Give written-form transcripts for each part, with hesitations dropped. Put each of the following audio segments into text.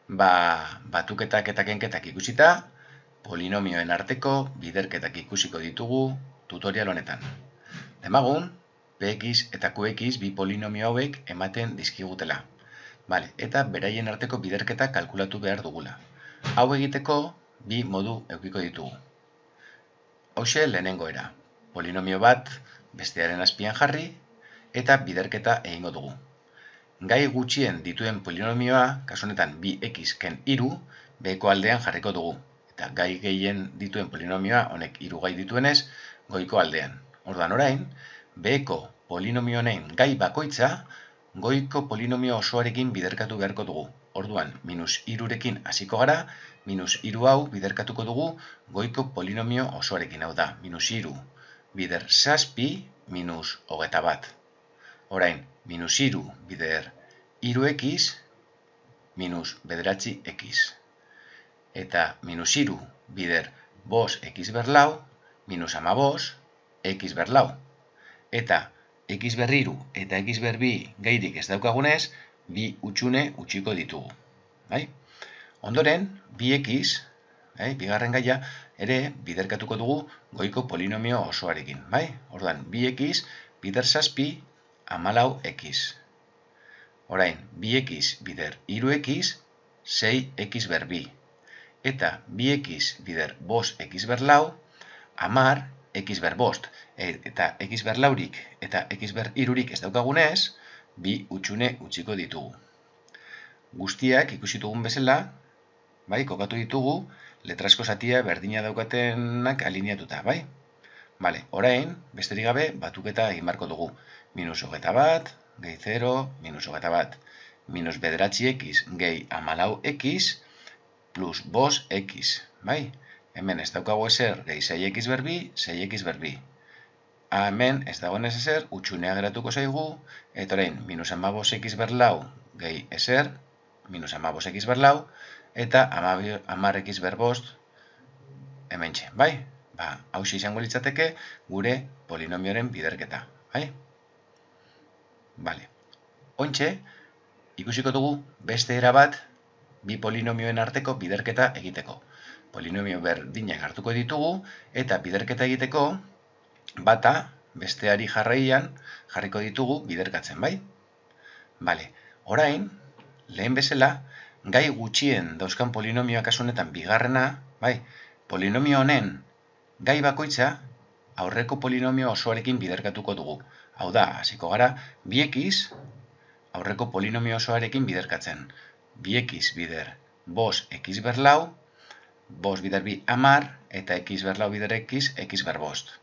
Batuketak eta kenketak ikusita, polinomioen arteko biderketak ikusiko ditugu tutorial honetan. Demagun, px eta qx bi polinomio hauek ematen dizkigutela. Eta beraien arteko biderketak kalkulatu behar dugula. Hau egiteko, bi modu edukiko ditugu. Hauxe lehenengo era. Polinomio bat bestearen azpian jarri eta biderketa egingo dugu. Gai gutxien dituen polinomioa, kasu honetan 2x ken 3, beheko aldean jarriko dugu. Eta gai gehien dituen polinomioa, honek 3 gai dituenez, goiko aldean. Orduan orain, beheko polinomio honen gai bakoitza, goiko polinomio osoarekin biderkatu beharko dugu. Orduan, -3rekin hasiko gara, -3 hau biderkatuko dugu goiko polinomio osoarekin. Hau da, -3 bider 7 -21. Orain, -3 bider 3x minus 9x. Eta -3 bider 5x ber lau minus 15x ber lau. Eta x ber 3 eta x ber 2 gairik ez daukagunez, bi utxune utxiko ditugu. Ondoren, 2x, bigarren gaia, ere biderkatuko dugu goiko polinomio osoarekin. Orduan, 2x bider 7 14x. Orain, 2x bider 3x 6x ber 2. Eta 2x bider 5x ber lau 10x ber 5. Eta x ber laurik eta x ber 3rik ez daukagunez, bi utxune utxiko ditugu. Guztiak ikusi dugun bezala, kokatu ditugu, letrasko zatia berdina daukatenak alineatuta, Orain, besterik gabe, batuketa egin barko dugu. -21, gehi 0, -21. Minus 9x gehi 14x, plus 5x, Hemen ez daukagu ezer gehi 6x ber 2, 6x ber 2. Hemen ez dagoenez ezer, utxunea geratuko zaigu, eta orain, -15x ber lau gehi ezer, -15x ber lau, eta 10x ber 5, hemen txe, hau izango litzateke gure polinomioaren biderketa, Ointxe, ikusiko dugu beste era bat bi polinomioen arteko biderketa egiteko. Polinomio berdinak hartuko ditugu eta biderketa egiteko bata besteari jarraian jarriko ditugu biderkatzen, Orain, lehen bezala, gai gutxien dauzkan polinomioa kasu honetan bigarrena, polinomio honen gai bakoitza aurreko polinomio osoarekin biderkatuko dugu. Hau da, hasiko gara, 2x aurreko polinomio osoarekin biderkatzen. 2x bider 5x ber lau, 5 bider 2 10, eta x ber lau bider x, x ber 5.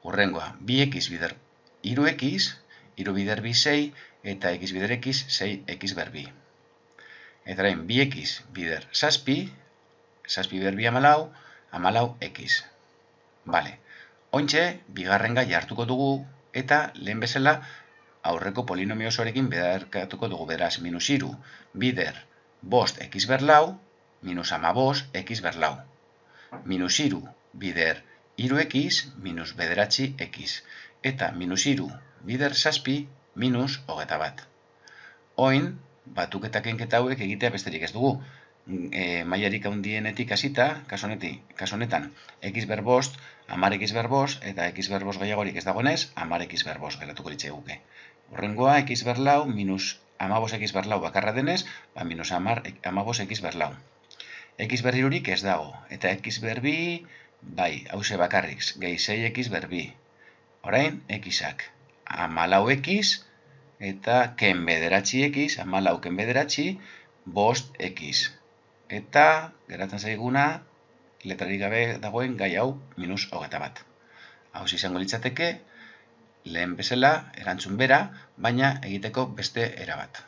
Hurrengoa, 2x bider 3x, 3 bider 2 6, eta x bider x, 6x ber 2. Eta orain, 2x bider 7, 7 bider 2 14, 14x. Ointxe, bigarren gai hartuko dugu, eta lehen bezala aurreko polinomio osoarekin biderkatuko dugu. Beraz, -3 bider 5x ber lau, minus 15x ber lau. -3 bider 3x, minus 9x. Eta -3 bider 7, minus 21. Oin, batuketak kenketa hauek egitea besterik ez dugu. Mailarik handienetik hasita, kasu honetan, x ber 5, 10x ber 5, eta x ber 5 gehiagorik ez dagoenez, 10x ber 5 geratuko litzaiguke. Horrengoa, x ber lau, minus 15x ber lau bakarra denez, minus 15x ber lau. X ber 3rik ez dago, eta x ber 2, hause bakarrik, gehi 6x ber 2. Orain, x-ak 14x, eta ken bederatzi x, 14 ken bederatzi, 5x. Eta, geratzen zaiguna, letrarik gabe dagoen gai hau, -21. Hau izango litzateke, lehen bezala, erantzun bera, baina egiteko beste erabat.